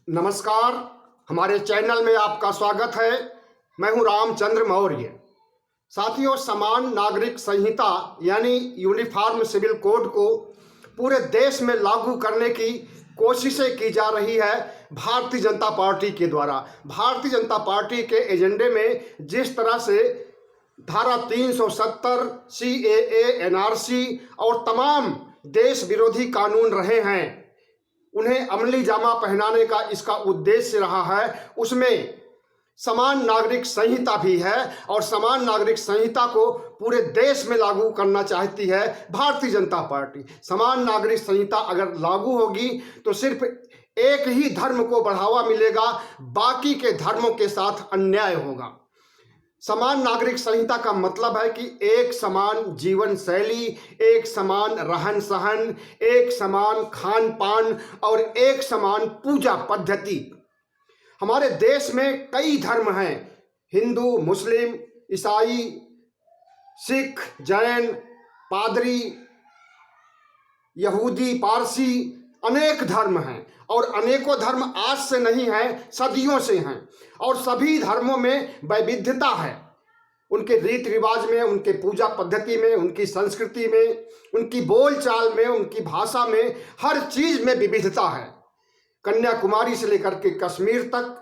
नमस्कार। हमारे चैनल में आपका स्वागत है। मैं हूं रामचंद्र मौर्य। साथियों, समान नागरिक संहिता यानी यूनिफॉर्म सिविल कोड को पूरे देश में लागू करने की कोशिशें की जा रही है भारतीय जनता पार्टी के द्वारा। भारतीय जनता पार्टी के एजेंडे में जिस तरह से धारा 370, CAA, NRC और तमाम देश विरोधी कानून रहे हैं, उन्हें अमली जामा पहनाने का इसका उद्देश्य रहा है। उसमें समान नागरिक संहिता भी है और समान नागरिक संहिता को पूरे देश में लागू करना चाहती है भारतीय जनता पार्टी। समान नागरिक संहिता अगर लागू होगी तो सिर्फ एक ही धर्म को बढ़ावा मिलेगा, बाकी के धर्मों के साथ अन्याय होगा। समान नागरिक संहिता का मतलब है कि एक समान जीवन शैली, एक समान रहन सहन, एक समान खान पान और एक समान पूजा पद्धति। हमारे देश में कई धर्म हैं, हिंदू, मुस्लिम, ईसाई, सिख, जैन, पादरी, यहूदी, पारसी, अनेक धर्म हैं और अनेकों धर्म आज से नहीं हैं, सदियों से हैं और सभी धर्मों में वैविध्यता है। उनके रीति रिवाज में, उनके पूजा पद्धति में, उनकी संस्कृति में, उनकी बोलचाल में, उनकी भाषा में, हर चीज में विविधता है। कन्याकुमारी से लेकर के कश्मीर तक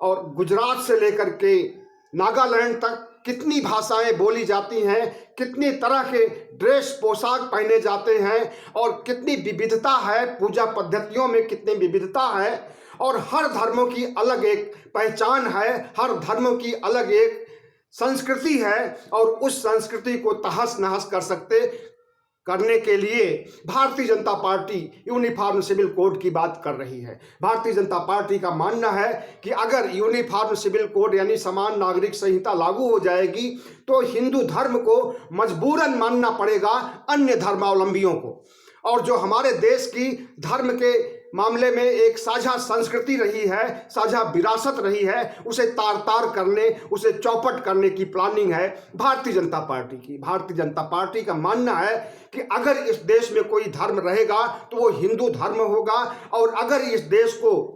और गुजरात से लेकर के नागालैंड तक कितनी भाषाएं बोली जाती हैं, कितनी तरह के ड्रेस पोशाक पहने जाते हैं और कितनी विविधता है, पूजा पद्धतियों में कितनी विविधता है और हर धर्मों की अलग एक पहचान है, हर धर्मों की अलग एक संस्कृति है और उस संस्कृति को तहस नहस करने के लिए Bharatiya Janata party uniform civil code की बात कर रही है। भारतीय जनता पार्टी का मानना है कि अगर यूनिफॉर्म सिविल कोड यानी समान नागरिक संहिता लागू हो जाएगी तो हिंदू धर्म को मजबूरन मानना पड़ेगा अन्य धर्मावलंबियों को। और जो हमारे देश की धर्म के मामले में एक साझा संस्कृति रही है, साझा विरासत रही है, उसे तार तार करने, उसे चौपट करने की प्लानिंग है भारतीय जनता पार्टी की। भारतीय जनता पार्टी का मानना है कि अगर इस देश में कोई धर्म रहेगा तो वो हिंदू धर्म होगा और अगर इस देश को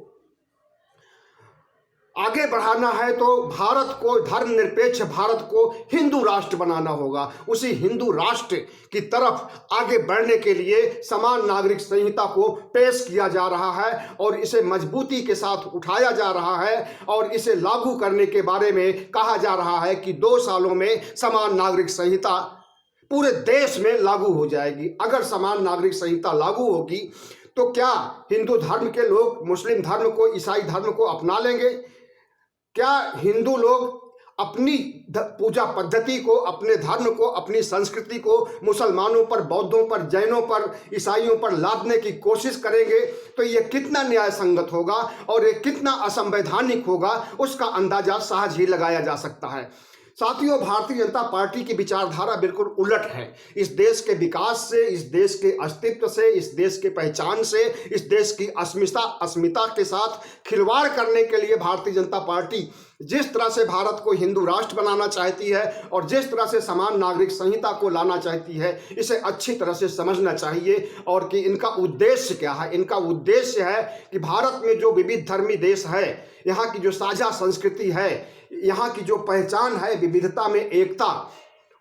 आगे बढ़ाना है तो भारत को, धर्मनिरपेक्ष भारत को हिंदू राष्ट्र बनाना होगा। उसी हिंदू राष्ट्र की तरफ आगे बढ़ने के लिए समान नागरिक संहिता को पेश किया जा रहा है और इसे मजबूती के साथ उठाया जा रहा है और इसे लागू करने के बारे में कहा जा रहा है कि 2 सालों में समान नागरिक संहिता पूरे देश में लागू हो जाएगी। अगर समान नागरिक संहिता लागू होगी तो क्या हिंदू धर्म के लोग मुस्लिम धर्म को, ईसाई धर्म को अपना लेंगे? क्या हिंदू लोग अपनी पूजा पद्धति को, अपने धर्म को, अपनी संस्कृति को मुसलमानों पर, बौद्धों पर, जैनों पर, ईसाइयों पर लादने की कोशिश करेंगे? तो ये कितना न्याय संगत होगा और ये कितना असंवैधानिक होगा, उसका अंदाजा सहज ही लगाया जा सकता है। साथियों, भारतीय जनता पार्टी की विचारधारा बिल्कुल उलट है। इस देश के विकास से, इस देश के अस्तित्व से, इस देश के पहचान से, इस देश की अस्मिता के साथ खिलवाड़ करने के लिए भारतीय जनता पार्टी जिस तरह से भारत को हिंदू राष्ट्र बनाना चाहती है और जिस तरह से समान नागरिक संहिता को लाना चाहती है, इसे अच्छी तरह से समझना चाहिए और कि इनका उद्देश्य क्या है। इनका उद्देश्य है कि भारत में जो विविध धर्मी देश है, यहाँ की जो साझा संस्कृति है, यहाँ की जो पहचान है, विविधता में एकता,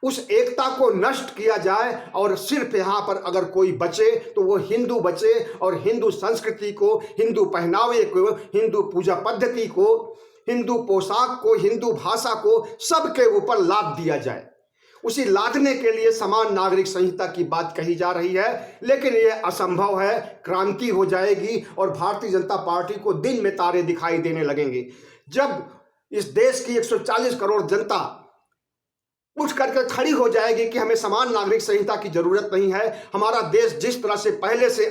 उस एकता को नष्ट किया जाए और सिर्फ यहाँ पर अगर कोई बचे तो वो हिंदू बचे और हिंदू संस्कृति को, हिंदू पहनावे को, हिंदू पूजा पद्धति को, हिंदू पोशाक को, हिंदू भाषा को सबके ऊपर लाद दिया जाए। उसी लादने के लिए समान नागरिक संहिता की बात कही जा रही है, लेकिन यह असंभव है। क्रांति हो जाएगी और भारतीय जनता पार्टी को दिन में तारे दिखाई देने लगेंगे जब इस देश की 140 करोड़ जनता उठ करके खड़ी हो जाएगी कि हमें समान नागरिक संहिता की जरूरत नहीं है। हमारा देश जिस तरह से पहले से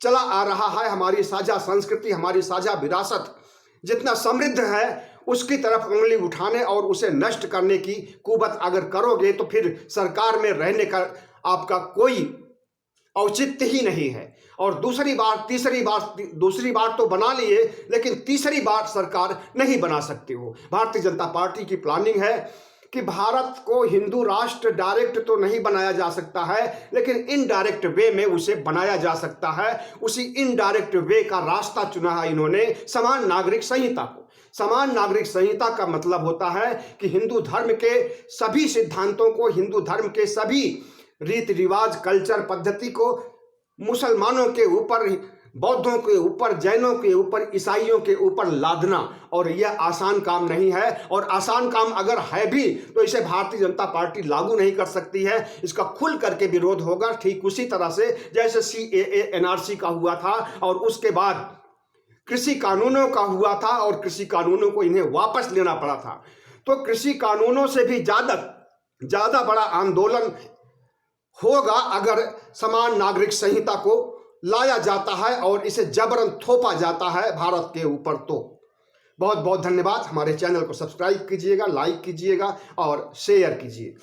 चला आ रहा है, हमारी साझा संस्कृति, हमारी साझा विरासत जितना समृद्ध है, उसकी तरफ उंगली उठाने और उसे नष्ट करने की कुबत अगर करोगे तो फिर सरकार में रहने का आपका कोई औचित्य ही नहीं है। और दूसरी बार तो बना लिए, लेकिन तीसरी बार सरकार नहीं बना सकते हो। भारतीय जनता पार्टी की प्लानिंग है कि भारत को हिंदू राष्ट्र डायरेक्ट तो नहीं बनाया जा सकता है, लेकिन इनडायरेक्ट वे में उसे बनाया जा सकता है। उसी इनडायरेक्ट वे का रास्ता चुना है इन्होंने समान नागरिक संहिता को। समान नागरिक संहिता का मतलब होता है कि हिंदू धर्म के सभी सिद्धांतों को, हिंदू धर्म के सभी रीति रिवाज, कल्चर, पद्धति को मुसलमानों के ऊपर, बौद्धों के ऊपर, जैनों के ऊपर, ईसाइयों के ऊपर लादना। और यह आसान काम नहीं है, और आसान काम अगर है भी तो इसे भारतीय जनता पार्टी लागू नहीं कर सकती है। इसका खुल करके विरोध होगा, ठीक उसी तरह से जैसे CAA NRC का हुआ था और उसके बाद कृषि कानूनों का हुआ था और कृषि कानूनों को इन्हें वापस लेना पड़ा था। तो कृषि कानूनों से भी ज्यादा बड़ा आंदोलन होगा अगर समान नागरिक संहिता को लाया जाता है और इसे जबरन थोपा जाता है भारत के ऊपर। तो बहुत बहुत धन्यवाद। हमारे चैनल को सब्सक्राइब कीजिएगा, लाइक कीजिएगा और शेयर कीजिए।